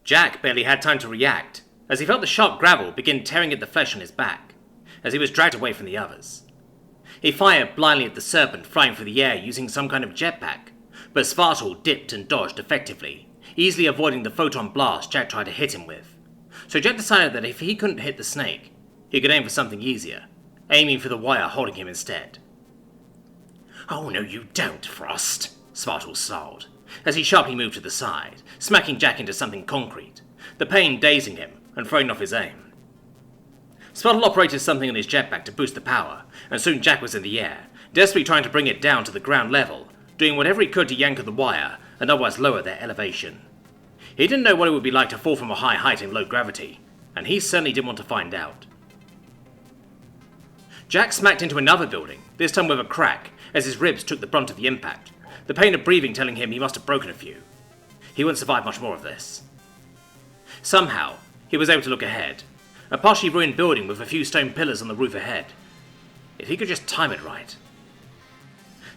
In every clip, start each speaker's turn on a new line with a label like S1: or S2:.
S1: Jack barely had time to react, as he felt the sharp gravel begin tearing at the flesh on his back, as he was dragged away from the others. He fired blindly at the serpent flying through the air using some kind of jetpack, but Spartawolf dipped and dodged effectively, easily avoiding the photon blast Jack tried to hit him with. So Jack decided that if he couldn't hit the snake, he could aim for something easier, aiming for the wire holding him instead. "Oh no you don't, Frost," Spartawolf snarled, as he sharply moved to the side, smacking Jack into something concrete, the pain dazing him and throwing off his aim. Spartawolf operated something on his jetpack to boost the power, and soon Jack was in the air, desperately trying to bring it down to the ground level, doing whatever he could to yank at the wire and otherwise lower their elevation. He didn't know what it would be like to fall from a high height in low gravity, and he certainly didn't want to find out. Jack smacked into another building, this time with a crack, as his ribs took the brunt of the impact, the pain of breathing telling him he must have broken a few. He wouldn't survive much more of this. Somehow, he was able to look ahead, a partially ruined building with a few stone pillars on the roof ahead. If he could just time it right.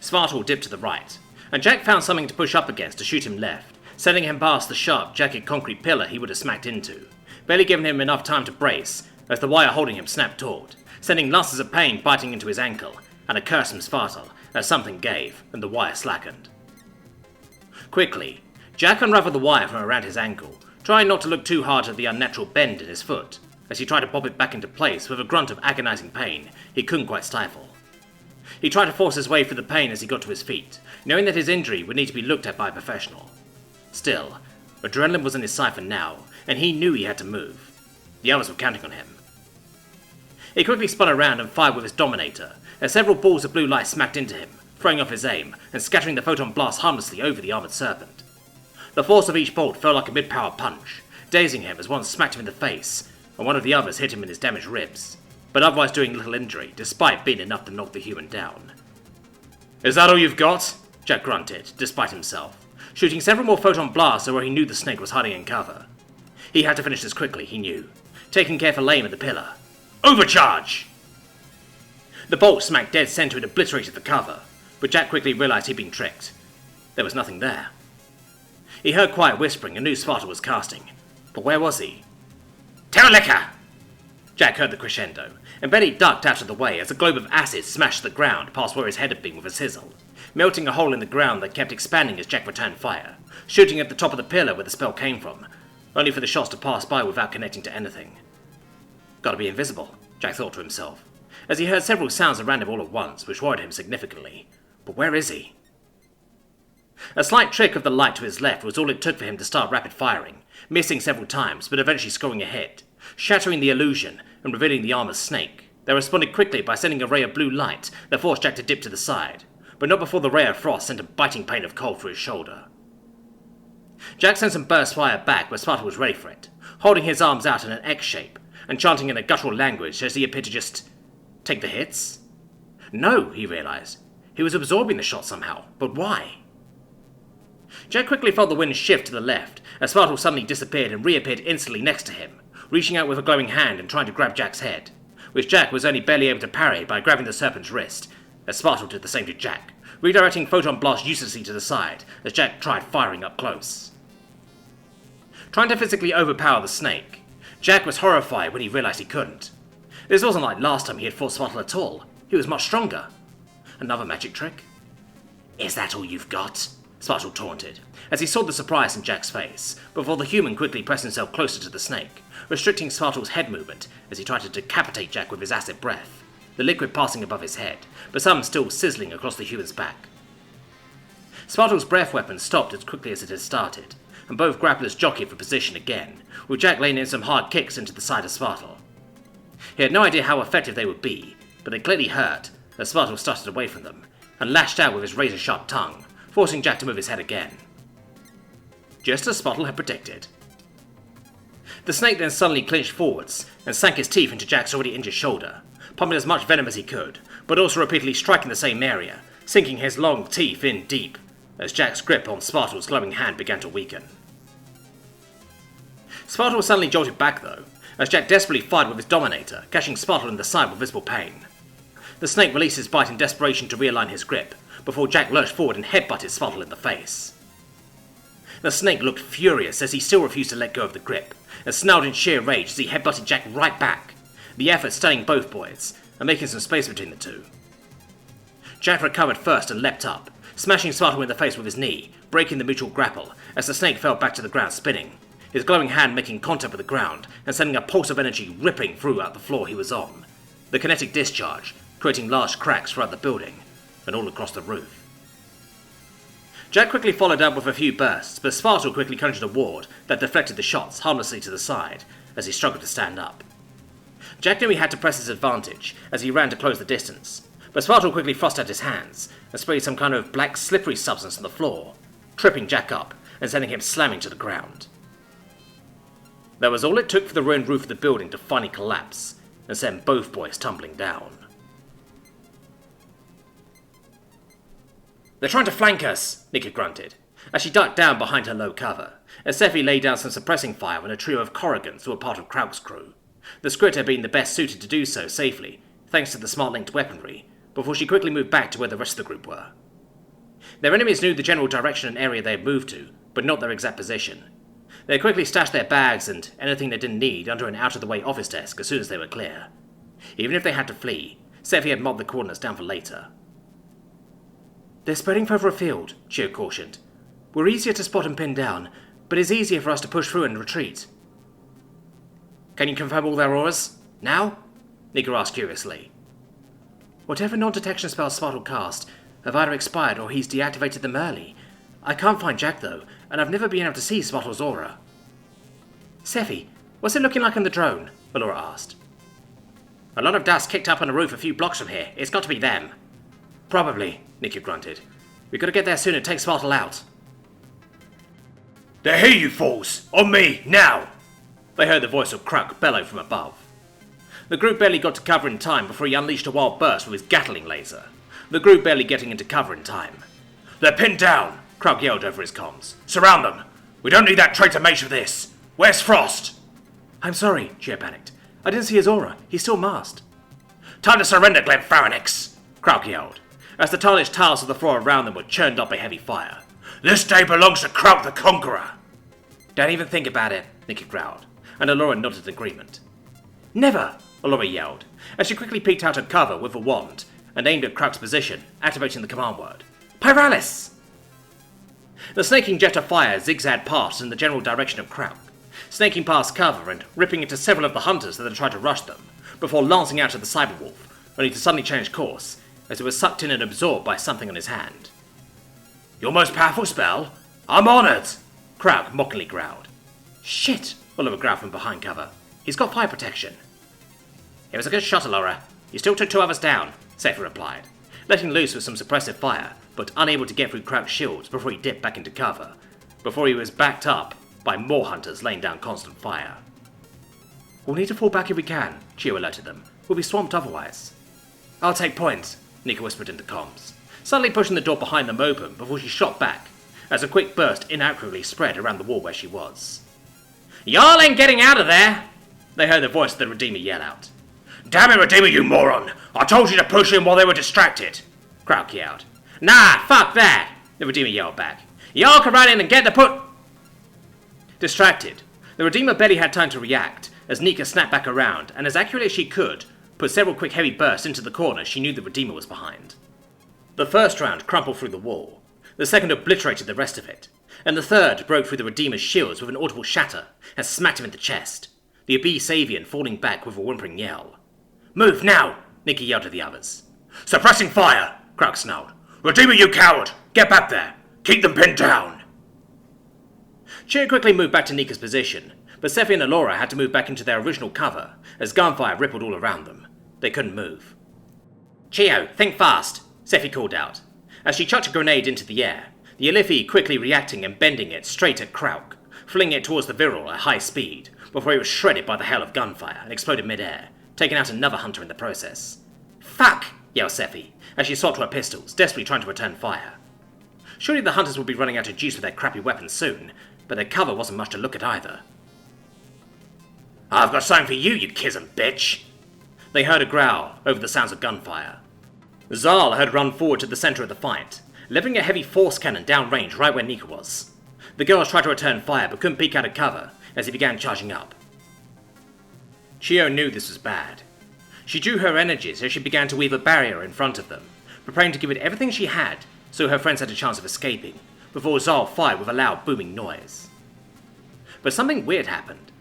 S1: Spartawolf dipped to the right, and Jack found something to push up against to shoot him left, sending him past the sharp, jagged concrete pillar he would have smacked into, barely giving him enough time to brace as the wire holding him snapped taut, sending lusters of pain biting into his ankle, and a curse from Spartawolf as something gave and the wire slackened. Quickly, Jack unraveled the wire from around his ankle, trying not to look too hard at the unnatural bend in his foot, as he tried to bob it back into place with a grunt of agonizing pain he couldn't quite stifle. He tried to force his way through the pain as he got to his feet, knowing that his injury would need to be looked at by a professional. Still, adrenaline was in his siphon now, and he knew he had to move. The others were counting on him. He quickly spun around and fired with his Dominator, as several balls of blue light smacked into him, throwing off his aim and scattering the photon blast harmlessly over the armored serpent. The force of each bolt felt like a mid-power punch, dazing him as one smacked him in the face, and one of the others hit him in his damaged ribs, but otherwise doing little injury, despite being enough to knock the human down. "Is that all you've got?" Jack grunted, despite himself, shooting several more photon blasts where he knew the snake was hiding in cover. He had to finish this quickly, he knew, taking careful aim at the pillar. "Overcharge!" The bolt smacked dead center and obliterated the cover, but Jack quickly realized he'd been tricked. There was nothing there. He heard quiet whispering and knew Sparta was casting, but where was he? "Terralicker!" Jack heard the crescendo, and Betty ducked out of the way as a globe of acid smashed the ground past where his head had been with a sizzle, melting a hole in the ground that kept expanding as Jack returned fire, shooting at the top of the pillar where the spell came from, only for the shots to pass by without connecting to anything. Gotta be invisible, Jack thought to himself, as he heard several sounds around him all at once, which worried him significantly. But where is he? A slight trick of the light to his left was all it took for him to start rapid firing, missing several times, but eventually scoring a hit, shattering the illusion and revealing the armor's snake. They responded quickly by sending a ray of blue light that forced Jack to dip to the side, but not before the ray of frost sent a biting pain of cold through his shoulder. Jack sent some burst fire back where Sparta was ready for it, holding his arms out in an X shape and chanting in a guttural language as he appeared to just take the hits. No, he realized. He was absorbing the shot somehow, but why? Jack quickly felt the wind shift to the left as Sparta suddenly disappeared and reappeared instantly next to him, reaching out with a glowing hand and trying to grab Jack's head, which Jack was only barely able to parry by grabbing the serpent's wrist, as Sparta did the same to Jack, redirecting photon blasts uselessly to the side as Jack tried firing up close. Trying to physically overpower the snake, Jack was horrified when he realized he couldn't. This wasn't like last time he had fought Sparta at all. He was much stronger. Another magic trick? "Is that all you've got?" Sparta taunted, as he saw the surprise in Jack's face, before the human quickly pressed himself closer to the snake, restricting Sparta's head movement as he tried to decapitate Jack with his acid breath, the liquid passing above his head, but some still sizzling across the human's back. Sparta's breath weapon stopped as quickly as it had started, and both grapplers jockeyed for position again, with Jack laying in some hard kicks into the side of Sparta. He had no idea how effective they would be, but they clearly hurt as Sparta started away from them, and lashed out with his razor-sharp tongue, forcing Jack to move his head again. Just as Sparta had predicted. The snake then suddenly clinched forwards and sank his teeth into Jack's already injured shoulder, pumping as much venom as he could, but also repeatedly striking the same area, sinking his long teeth in deep, as Jack's grip on Sparta's glowing hand began to weaken. Sparta was suddenly jolted back though, as Jack desperately fired with his Dominator, catching Sparta in the side with visible pain. The snake released his bite in desperation to realign his grip, before Jack lurched forward and headbutted Sparta in the face. The snake looked furious as he still refused to let go of the grip, and snarled in sheer rage as he headbutted Jack right back, the effort stunning both boys, and making some space between the two. Jack recovered first and leapt up, smashing Spartawolf in the face with his knee, breaking the mutual grapple as the snake fell back to the ground spinning, his glowing hand making contact with the ground and sending a pulse of energy ripping throughout the floor he was on, the kinetic discharge creating large cracks throughout the building and all across the roof. Jack quickly followed up with a few bursts, but Spartawolf quickly conjured a ward that deflected the shots harmlessly to the side as he struggled to stand up. Jack knew he had to press his advantage as he ran to close the distance, but Spartawolf quickly thrust out his hands and sprayed some kind of black slippery substance on the floor, tripping Jack up and sending him slamming to the ground. That was all it took for the ruined roof of the building to finally collapse and send both boys tumbling down. "They're trying to flank us," Nika grunted, as she ducked down behind her low cover, as Sephi laid down some suppressing fire on a trio of Corrigans who were part of Krauk's crew. The Tshirt had been the best suited to do so safely, thanks to the smart-linked weaponry, before she quickly moved back to where the rest of the group were. Their enemies knew the general direction and area they had moved to, but not their exact position. They had quickly stashed their bags and anything they didn't need under an out-of-the-way office desk as soon as they were clear. Even if they had to flee, Sephi had marked the coordinates down for later. "They're spreading further afield," Tshirt cautioned. "We're easier to spot and pin down, but it's easier for us to push through and retreat." "Can you confirm all their auras? Now?" Nika asked curiously. "Whatever non-detection spells Spartawolf cast have either expired or he's deactivated them early. I can't find Jack though, and I've never been able to see Spartawolf's aura." "Sephi, what's it looking like on the drone?" Allura asked. "A lot of dust kicked up on the roof a few blocks from here. It's got to be them." "Probably," Nika grunted. "We've got to get there soon and take Spartawolf out." "They're here, you fools! On me, now!" They heard the voice of Krauk bellow from above. The group barely got to cover in time before he unleashed a wild burst with his Gatling laser. The group barely getting into cover in time. "They're pinned down!" Krauk yelled over his comms. "Surround them! We don't need that traitor mate for this! Where's Frost?" "I'm sorry," Tshirt panicked. "I didn't see his aura. He's still masked." "Time to surrender, Glenn Pharonix!" Krauk yelled, as the tarnished tiles of the floor around them were churned up by heavy fire. "This day belongs to Krauk the Conqueror!" "Don't even think about it," Nika growled, and Allura nodded agreement. "Never!" Allura yelled, as she quickly peeked out of cover with a wand and aimed at Krauk's position, activating the command word. "Pyralis!" The snaking jet of fire zigzagged past in the general direction of Krauk, snaking past cover and ripping into several of the hunters that had tried to rush them, before lancing out at the Cyberwolf, only to suddenly change course, as it was sucked in and absorbed by something on his hand. "Your most powerful spell? I'm honored!" Krauk mockingly growled. "Shit!" Allura growled from behind cover. "He's got fire protection." "It was a good shot, Allura. You still took two others down," Sephi replied, letting loose with some suppressive fire, but unable to get through Krauk's shields before he dipped back into cover, before he was backed up by more hunters laying down constant fire. "We'll need to fall back if we can," Tshirt alerted them. "We'll be swamped otherwise." "I'll take point," Nika whispered into comms, suddenly pushing the door behind them open before she shot back, as a quick burst inaccurately spread around the wall where she was. "Y'all ain't getting out of there!" They heard the voice of the Redeemer yell out. "Damn it, Redeemer, you moron! I told you to push in while they were distracted!" Krauk yelled. "Nah, fuck that!" the Redeemer yelled back. "Y'all can run in and get the put..." Distracted, the Redeemer barely had time to react, as Nika snapped back around, and as accurately as she could, put several quick heavy bursts into the corner she knew the Redeemer was behind. The first round crumpled through the wall, the second obliterated the rest of it, and the third broke through the Redeemer's shields with an audible shatter and smacked him in the chest, the Obese Avian falling back with a whimpering yell. "Move now!" Nika yelled to the others. "Suppressing fire!" Krauk snarled. "Redeemer, you coward! Get back there! Keep them pinned down!" Tshirt quickly moved back to Nika's position, but Sephi and Allura had to move back into their original cover as gunfire rippled all around them. They couldn't move. "Chio, think fast!" Sephi called out, as she chucked a grenade into the air, the Alifi quickly reacting and bending it straight at Krauk, flinging it towards the Viral at high speed, before he was shredded by the hail of gunfire and exploded mid-air, taking out another hunter in the process. "Fuck!" yelled Sephi, as she swapped to her pistols, desperately trying to return fire. Surely the hunters would be running out of juice with their crappy weapons soon, but their cover wasn't much to look at either. "I've got something for you, you kism bitch!" They heard a growl over the sounds of gunfire. Zal had run forward to the center of the fight, leveling a heavy force cannon downrange right where Nika was. The girls tried to return fire but couldn't peek out of cover as he began charging up. Chio knew this was bad. She drew her energies as she began to weave a barrier in front of them, preparing to give it everything she had so her friends had a chance of escaping, before Zal fired with a loud booming noise. But something weird happened.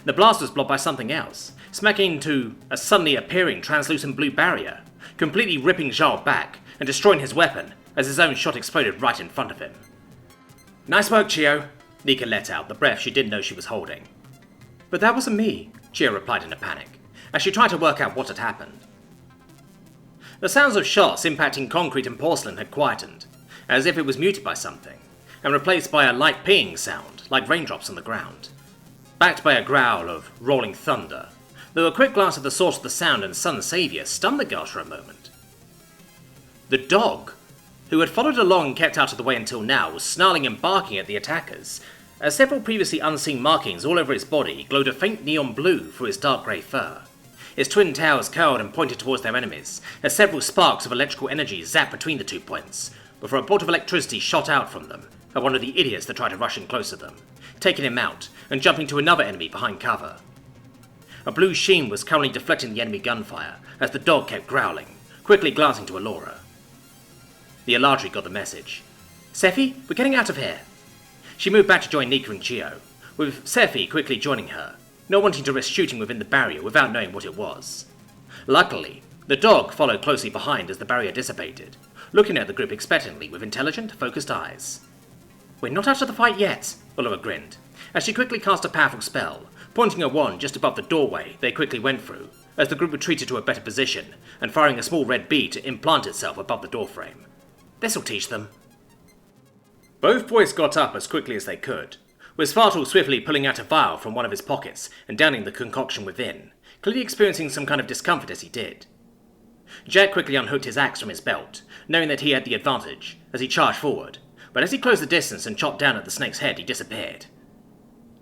S1: The blast was blocked by something else, smacking into a suddenly appearing translucent blue barrier, completely ripping Zal back and destroying his weapon as his own shot exploded right in front of him. "Nice work, Chio," Nika let out, the breath she didn't know she was holding. "But that wasn't me," Chio replied in a panic, as she tried to work out what had happened. The sounds of shots impacting concrete and porcelain had quietened, as if it was muted by something, and replaced by a light pinging sound, like raindrops on the ground. Backed by a growl of rolling thunder, though a quick glance at the source of the sound and Sun's saviour stunned the girls for a moment. The dog, who had followed along and kept out of the way until now, was snarling and barking at the attackers, as several previously unseen markings all over his body glowed a faint neon blue through his dark grey fur. His twin tails curled and pointed towards their enemies, as several sparks of electrical energy zapped between the 2 points, before a bolt of electricity shot out from them at one of the idiots that tried to rush in close to them, taking him out and jumping to another enemy behind cover. A blue sheen was currently deflecting the enemy gunfire as the dog kept growling, quickly glancing to Alora. The Eladri got the message. "Sephi, we're getting out of here." She moved back to join Nika and Chio, with Sephi quickly joining her, not wanting to risk shooting within the barrier without knowing what it was. Luckily, the dog followed closely behind as the barrier dissipated, looking at the group expectantly with intelligent, focused eyes. "We're not out of the fight yet," Alora grinned, as she quickly cast a powerful spell, pointing a wand just above the doorway they quickly went through, as the group retreated to a better position, and firing a small red bead to implant itself above the doorframe. "This'll teach them." Both boys got up as quickly as they could, with Spartawolf swiftly pulling out a vial from one of his pockets and downing the concoction within, clearly experiencing some kind of discomfort as he did. Jack quickly unhooked his axe from his belt, knowing that he had the advantage, as he charged forward, but as he closed the distance and chopped down at the snake's head, he disappeared.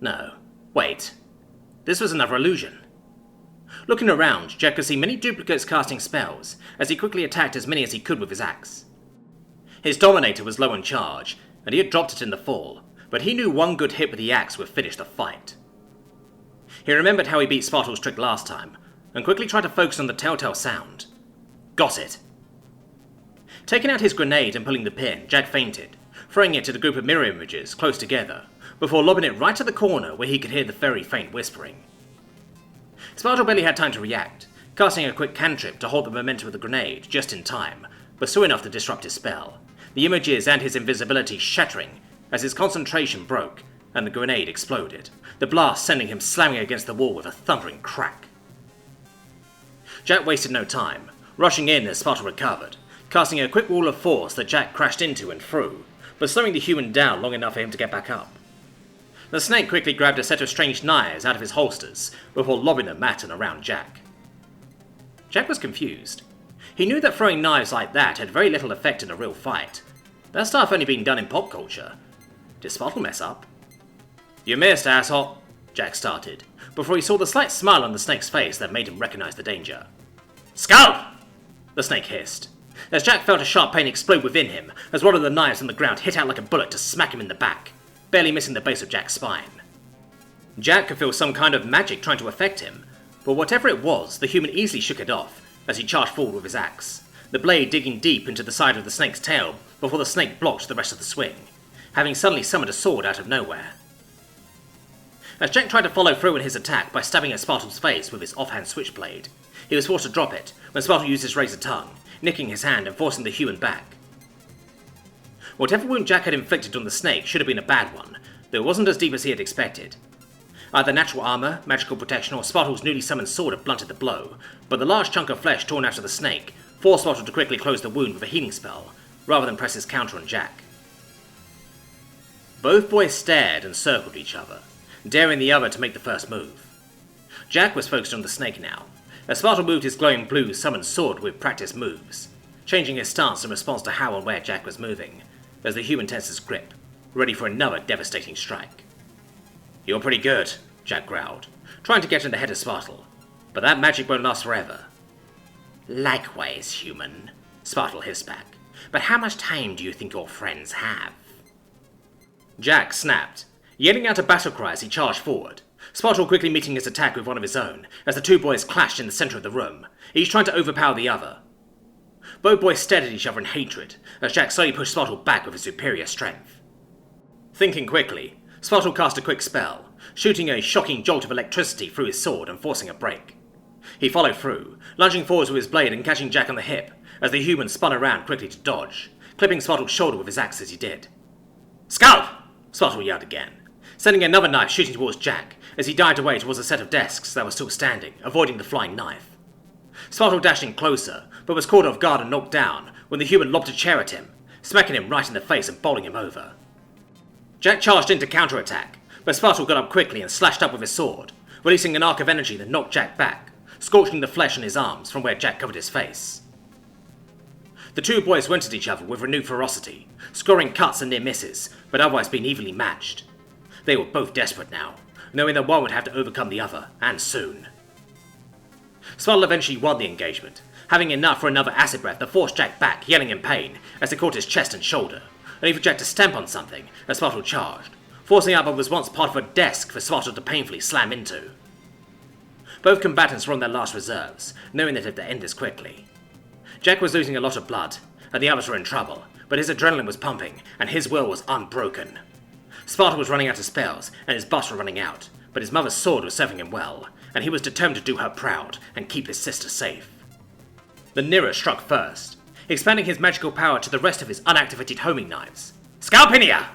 S1: No, wait. This was another illusion. Looking around, Jack could see many duplicates casting spells, as he quickly attacked as many as he could with his axe. His Dominator was low on charge, and he had dropped it in the fall, but he knew one good hit with the axe would finish the fight. He remembered how he beat Spartawolf's trick last time, and quickly tried to focus on the telltale sound. Got it! Taking out his grenade and pulling the pin, Jack feinted, throwing it at a group of mirror images close together, before lobbing it right to the corner where he could hear the very faint whispering. Spartawolf barely had time to react, casting a quick cantrip to hold the momentum of the grenade just in time, but soon enough to disrupt his spell, the images and his invisibility shattering as his concentration broke and the grenade exploded, the blast sending him slamming against the wall with a thundering crack. Jack wasted no time, rushing in as Sparta recovered, casting a quick wall of force that Jack crashed into and through, but slowing the human down long enough for him to get back up. The snake quickly grabbed a set of strange knives out of his holsters before lobbing them at and around Jack. Jack was confused. He knew that throwing knives like that had very little effect in a real fight. That stuff only been done in pop culture. Did Spartle mess up? "You missed, asshole," Jack started, before he saw the slight smile on the snake's face that made him recognize the danger. "Scalp!" the snake hissed, as Jack felt a sharp pain explode within him as one of the knives on the ground hit out like a bullet to smack him in the back, barely missing the base of Jack's spine. Jack could feel some kind of magic trying to affect him, but whatever it was, the human easily shook it off as he charged forward with his axe, the blade digging deep into the side of the snake's tail before the snake blocked the rest of the swing, having suddenly summoned a sword out of nowhere. As Jack tried to follow through in his attack by stabbing at Spartle's face with his offhand switchblade, he was forced to drop it when Spartle used his razor tongue, nicking his hand and forcing the human back. Whatever wound Jack had inflicted on the snake should have been a bad one, though it wasn't as deep as he had expected. Either natural armor, magical protection, or Spartle's newly summoned sword had blunted the blow, but the large chunk of flesh torn out of the snake forced Spartle to quickly close the wound with a healing spell, rather than press his counter on Jack. Both boys stared and circled each other, daring the other to make the first move. Jack was focused on the snake now, as Spartle moved his glowing blue summoned sword with practiced moves, changing his stance in response to how and where Jack was moving, as the human tensed his grip, ready for another devastating strike. "You're pretty good," Jack growled, trying to get in the head of Spartle, "but that magic won't last forever." "Likewise, human," Spartle hissed back, "but how much time do you think your friends have?" Jack snapped, yelling out a battle cry as he charged forward, Spartawolf quickly meeting his attack with one of his own as the two boys clashed in the centre of the room, each trying to overpower the other. Both boys stared at each other in hatred as Jack slowly pushed Spartawolf back with his superior strength. Thinking quickly, Spartawolf cast a quick spell, shooting a shocking jolt of electricity through his sword and forcing a break. He followed through, lunging forwards with his blade and catching Jack on the hip as the human spun around quickly to dodge, clipping Spartawolf's shoulder with his axe as he did. "Scalp!" Spartawolf yelled again, sending another knife shooting towards Jack as he dived away towards a set of desks that were still standing, avoiding the flying knife. Spartawolf dashed in closer, but was caught off guard and knocked down when the human lobbed a chair at him, smacking him right in the face and bowling him over. Jack charged in to counterattack, but Spartawolf got up quickly and slashed up with his sword, releasing an arc of energy that knocked Jack back, scorching the flesh on his arms from where Jack covered his face. The two boys went at each other with renewed ferocity, scoring cuts and near misses, but otherwise being evenly matched. They were both desperate now, knowing that one would have to overcome the other, and soon. Spartawolf eventually won the engagement, having enough for another acid breath that forced Jack back, yelling in pain as it caught his chest and shoulder, only for Jack to stamp on something as Spartawolf charged, forcing out what was once part of a desk for Spartawolf to painfully slam into. Both combatants were on their last reserves, knowing that they had to end this quickly. Jack was losing a lot of blood, and the others were in trouble, but his adrenaline was pumping, and his will was unbroken. Sparta was running out of spells, and his buffs were running out, but his mother's sword was serving him well, and he was determined to do her proud and keep his sister safe. The Nira struck first, expanding his magical power to the rest of his unactivated homing knives. Scalpinia!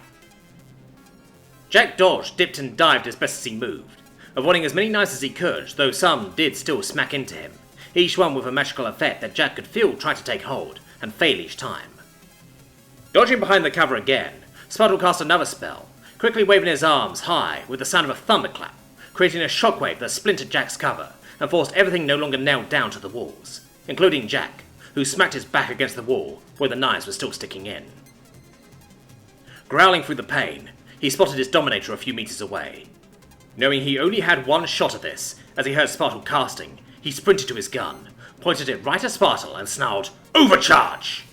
S1: Jack dodged, dipped and dived as best as he moved, avoiding as many knives as he could, though some did still smack into him, each one with a magical effect that Jack could feel try to take hold, and fail each time. Dodging behind the cover again, Spartawolf cast another spell, quickly waving his arms high with the sound of a thunderclap, creating a shockwave that splintered Jack's cover and forced everything no longer nailed down to the walls, including Jack, who smacked his back against the wall where the knives were still sticking in. Growling through the pain, he spotted his Dominator a few meters away. Knowing he only had one shot at this, as he heard Spartawolf casting, he sprinted to his gun, pointed it right at Spartawolf and snarled, "Overcharge!"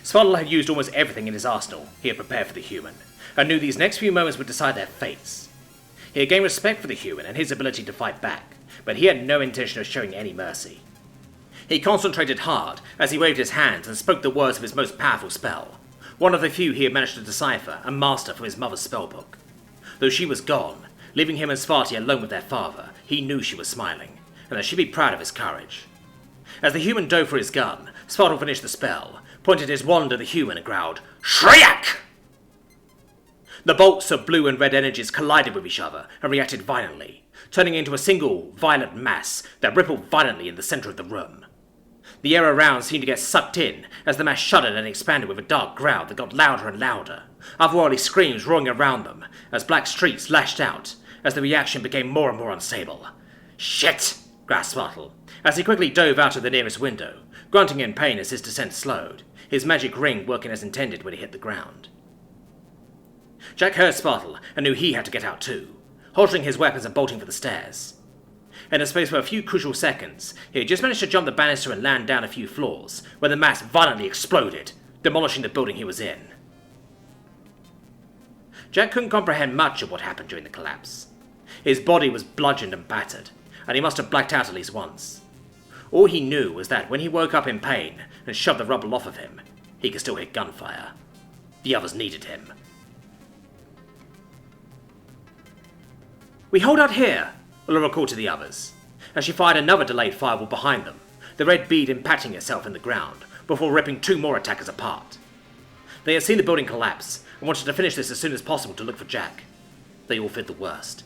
S1: Spartawolf had used almost everything in his arsenal he had prepared for the human, and knew these next few moments would decide their fates. He had gained respect for the human and his ability to fight back, but he had no intention of showing any mercy. He concentrated hard as he waved his hands and spoke the words of his most powerful spell, one of the few he had managed to decipher and master from his mother's spellbook. Though she was gone, leaving him and Sparty alone with their father, he knew she was smiling, and that she'd be proud of his courage. As the human dove for his gun, Spartawolf finished the spell, pointed his wand at the human and growled, "Shriek!" The bolts of blue and red energies collided with each other and reacted violently, turning into a single violent mass that rippled violently in the center of the room. The air around seemed to get sucked in as the mass shuddered and expanded with a dark growl that got louder and louder, otherworldly screams roaring around them as black streaks lashed out as the reaction became more and more unstable. "Shit!" gasped Spartawolf, as he quickly dove out of the nearest window, grunting in pain as his descent slowed, his magic ring working as intended when he hit the ground. Jack heard Spartawolf and knew he had to get out too, haltering his weapons and bolting for the stairs. In a space of a few crucial seconds, he had just managed to jump the banister and land down a few floors, when the mass violently exploded, demolishing the building he was in. Jack couldn't comprehend much of what happened during the collapse. His body was bludgeoned and battered, and he must have blacked out at least once. All he knew was that when he woke up in pain and shoved the rubble off of him, he could still hear gunfire. The others needed him. "We hold out here," Laura called to the others, as she fired another delayed fireball behind them, the red bead impacting itself in the ground, before ripping two more attackers apart. They had seen the building collapse, and wanted to finish this as soon as possible to look for Jack. They all feared the worst.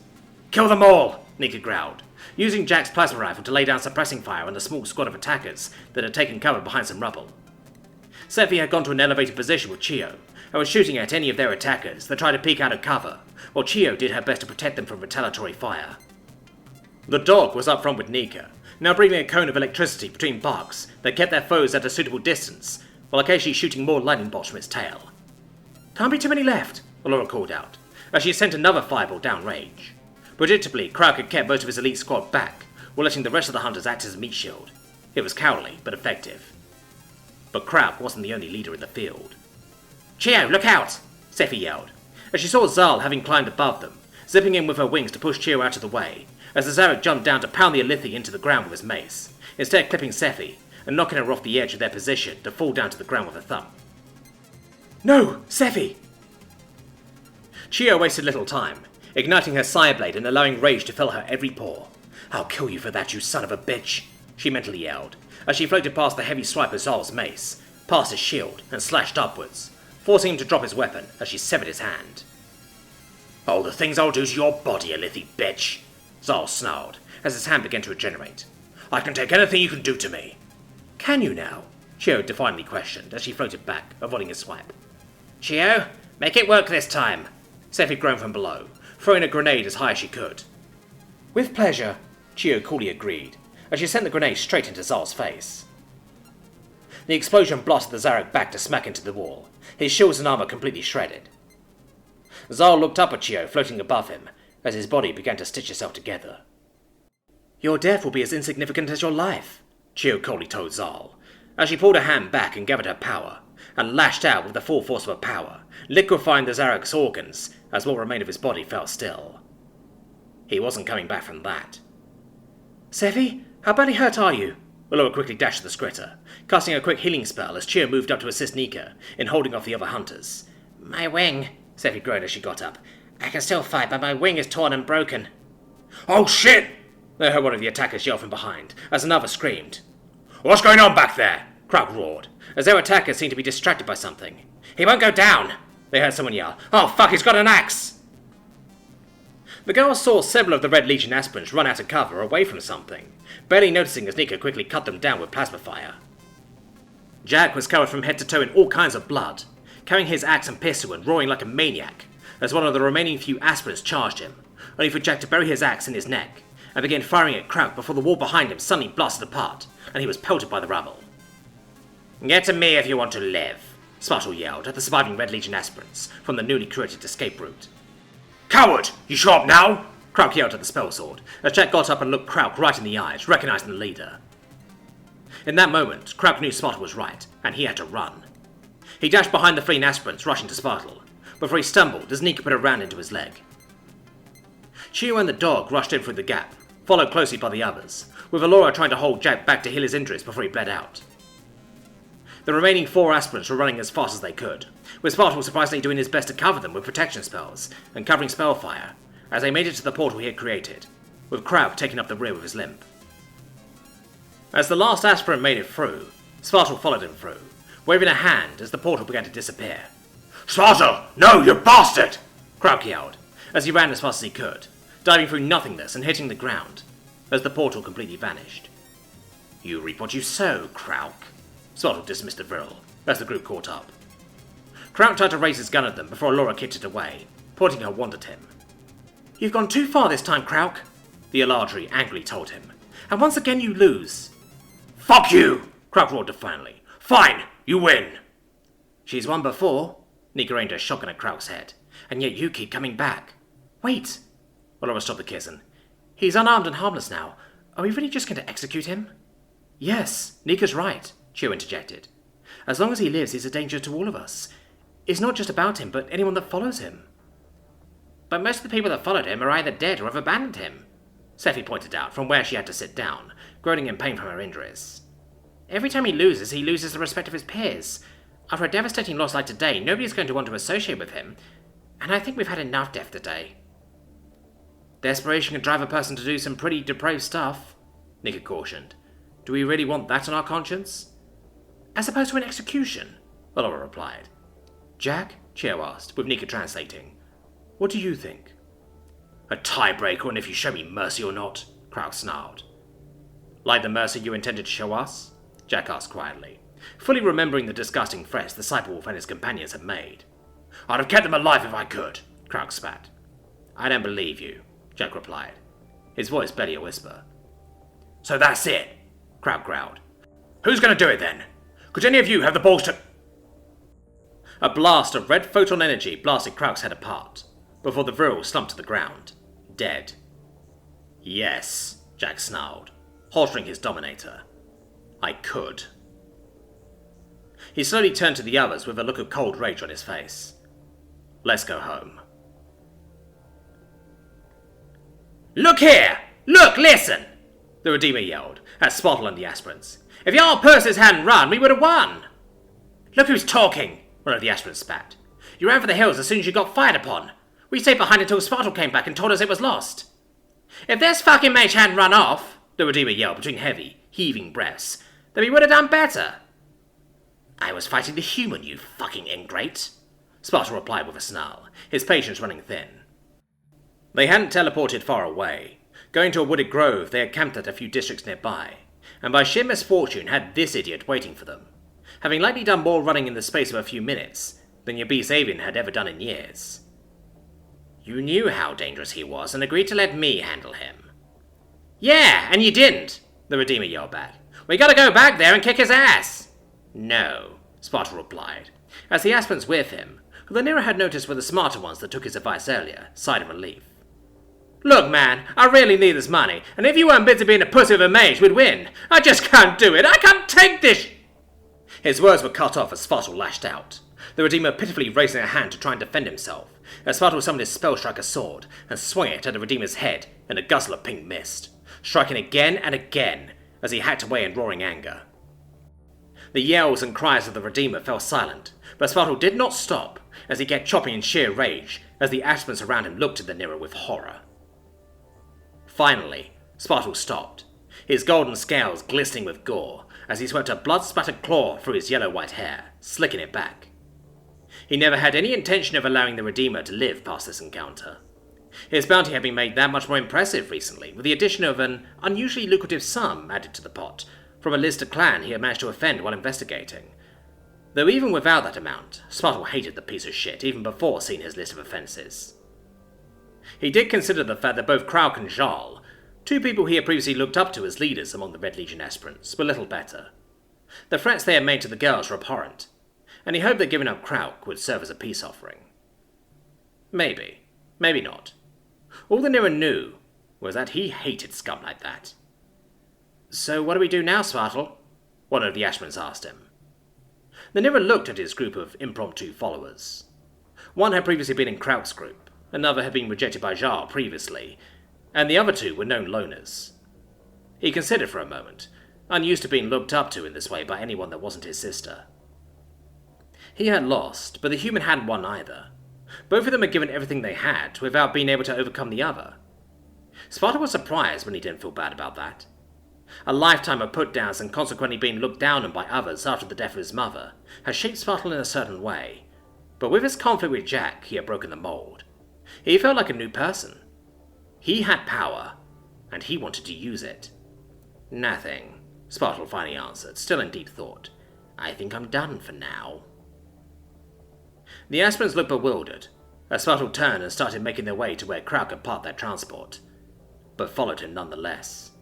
S1: "Kill them all!" Nika growled, using Jack's plasma rifle to lay down suppressing fire on the small squad of attackers that had taken cover behind some rubble. Sephi had gone to an elevated position with Chio, and was shooting at any of their attackers that tried to peek out of cover, while Chio did her best to protect them from retaliatory fire. The dog was up front with Nika, now breathing a cone of electricity between barks that kept their foes at a suitable distance, while occasionally shooting more lightning bolts from its tail. "Can't be too many left," Laura called out, as she sent another fireball downrange. Predictably, Krauk had kept most of his elite squad back, while letting the rest of the hunters act as a meat shield. It was cowardly, but effective. But Krauk wasn't the only leader in the field. "Chio, look out!" Sephi yelled, as she saw Zal having climbed above them, zipping in with her wings to push Chio out of the way, as the Zarek jumped down to pound the Alethi into the ground with his mace, instead clipping Sephi and knocking her off the edge of their position to fall down to the ground with a thump. No! Sephi! Chio wasted little time, igniting her Psyblade and allowing rage to fill her every pore. I'll kill you for that, you son of a bitch! She mentally yelled, as she floated past the heavy swipe of Zal's mace, past his shield, and slashed upwards, forcing him to drop his weapon as she severed his hand. Oh, the things I'll do to your body, Alethi bitch! Zal snarled, as his hand began to regenerate. I can take anything you can do to me. Can you now? Chio defiantly questioned, as she floated back, avoiding his swipe. Chio, make it work this time! Sephi groaned from below, throwing a grenade as high as she could. With pleasure, Chio coolly agreed, as she sent the grenade straight into Zal's face. The explosion blasted the Zarek back to smack into the wall, his shields and armor completely shredded. Zal looked up at Chio floating above him, as his body began to stitch itself together. Your death will be as insignificant as your life, Chio coldly told Zal, as she pulled her hand back and gathered her power, and lashed out with the full force of her power, liquefying the Zarek's organs as what remained of his body fell still. He wasn't coming back from that. Sephi, how badly hurt are you? Allura quickly dashed to the Skritter, casting a quick healing spell as Chio moved up to assist Nika in holding off the other hunters. My wing, Sephi groaned as she got up. I can still fight, but my wing is torn and broken. Oh shit! They heard one of the attackers yell from behind, as another screamed. What's going on back there? Krauk roared, as their attackers seemed to be distracted by something. He won't go down! They heard someone yell. Oh fuck, he's got an axe! The girls saw several of the Red Legion aspirants run out of cover away from something, barely noticing as Nika quickly cut them down with plasma fire. Jack was covered from head to toe in all kinds of blood, carrying his axe and pistol and roaring like a maniac, as one of the remaining few aspirants charged him, only for Jack to bury his axe in his neck, and begin firing at Krauk before the wall behind him suddenly blasted apart, and he was pelted by the rubble. Get to me if you want to live, Spartal yelled at the surviving Red Legion aspirants from the newly created escape route. Coward! You show up now? Krauk yelled at the spell sword, as Jack got up and looked Krauk right in the eyes, recognizing the leader. In that moment, Krauk knew Spartal was right, and he had to run. He dashed behind the fleeing aspirants, rushing to Spartal, before he stumbled as Nika put a round into his leg. Chio and the dog rushed in through the gap, followed closely by the others, with Allura trying to hold Jack back to heal his injuries before he bled out. The remaining 4 aspirants were running as fast as they could, with Spartal surprisingly doing his best to cover them with protection spells and covering spellfire as they made it to the portal he had created, with Krauk taking up the rear with his limp. As the last aspirant made it through, Spartal followed him through, waving a hand as the portal began to disappear. Spartal! No, you bastard! Krauk yelled, as he ran as fast as he could, diving through nothingness and hitting the ground, as the portal completely vanished. You reap what you sow, Krauk. Spartal dismissed the Vril, as the group caught up. Krauk tried to raise his gun at them before Allura kicked it away, pointing her wand at him. You've gone too far this time, Krauk, the Eladri angrily told him, and once again you lose. Fuck you! Krauk roared defiantly. Fine, you win! She's won before, Nika aimed her shotgun at Krauk's head, and yet you keep coming back. Wait! Allura stopped the kissing. He's unarmed and harmless now. Are we really just going to execute him? Yes, Nika's right, Chio interjected. As long as he lives, he's a danger to all of us. It's not just about him, but anyone that follows him. But most of the people that followed him are either dead or have abandoned him, Sephi pointed out from where she had to sit down, groaning in pain from her injuries. Every time he loses the respect of his peers. After a devastating loss like today, nobody's going to want to associate with him, and I think we've had enough death today. Desperation can drive a person to do some pretty depraved stuff, Nika cautioned. Do we really want that on our conscience? As opposed to an execution, Allura replied. Jack? Chio asked, with Nika translating. What do you think? A tiebreaker on if you show me mercy or not, Krauk snarled. Like the mercy you intended to show us? Jack asked quietly, fully remembering the disgusting threats the Spartawolf and his companions had made. I'd have kept them alive if I could, Krauk spat. I don't believe you, Jack replied, his voice barely a whisper. So that's it, Krauk growled. Who's going to do it then? Could any of you have the balls to... A blast of red photon energy blasted Krauk's head apart, before the Vril slumped to the ground, dead. Yes, Jack snarled, haltering his dominator. I could. He slowly turned to the others with a look of cold rage on his face. Let's go home. Look here! Look, listen! The Redeemer yelled at Spartawl and the aspirants. If your purses hadn't run, we would have won! Look who's talking, one of the aspirants spat. You ran for the hills as soon as you got fired upon. We stayed behind until Spartawl came back and told us it was lost. If this fucking mage hadn't run off, the Redeemer yelled between heavy, heaving breaths, then we would have done better. I was fighting the human, you fucking ingrate, Spartawl replied with a snarl, his patience running thin. They hadn't teleported far away. Going to a wooded grove, they had camped at a few districts nearby, and by sheer misfortune had this idiot waiting for them, having likely done more running in the space of a few minutes than your beast avian had ever done in years. You knew how dangerous he was and agreed to let me handle him. Yeah, and you didn't, the Redeemer yelled back. We gotta go back there and kick his ass. No, Spartawl replied, as the aspirants with him, who the Nero had noticed were the smarter ones that took his advice earlier, sighed in relief. Look, man, I really need this money, and if you weren't busy being a pussy of a mage, we'd win. I just can't do it. I can't take this. His words were cut off as Spartawl lashed out, the Redeemer pitifully raising a hand to try and defend himself, as Spartawl summoned his Spellstriker sword and swung it at the Redeemer's head in a guzzle of pink mist, striking again and again as he hacked away in roaring anger. The yells and cries of the Redeemer fell silent, but Spartawl did not stop as he kept chopping in sheer rage as the aspirants around him looked at the Nero with horror. Finally, Spartawl stopped, his golden scales glistening with gore as he swept a blood-spattered claw through his yellow-white hair, slicking it back. He never had any intention of allowing the Redeemer to live past this encounter. His bounty had been made that much more impressive recently, with the addition of an unusually lucrative sum added to the pot from a Lister clan he had managed to offend while investigating. Though even without that amount, Spartawl hated the piece of shit even before seeing his list of offences. He did consider the fact that both Krauk and Jarl, two people he had previously looked up to as leaders among the Red Legion aspirants, were little better. The threats they had made to the girls were abhorrent, and he hoped that giving up Krauk would serve as a peace offering. Maybe. Maybe not. All the Nero knew was that he hated scum like that. So what do we do now, Spartawl? One of the aspirants asked him. The Nero looked at his group of impromptu followers. One had previously been in Krauk's group, another had been rejected by Jarl previously, and the other two were known loners. He considered for a moment, unused to being looked up to in this way by anyone that wasn't his sister. He had lost, but the human hadn't won either. Both of them had given everything they had without being able to overcome the other. Sparta was surprised when he didn't feel bad about that. A lifetime of put-downs and consequently being looked down on by others after the death of his mother had shaped Spartawl in a certain way, but with his conflict with Jack he had broken the mould. He felt like a new person. He had power, and he wanted to use it. Nothing, Spartawl finally answered, still in deep thought. I think I'm done for now. The aspirants looked bewildered, as Spartawl turned and started making their way to where Krauk had parked their transport, but followed him nonetheless.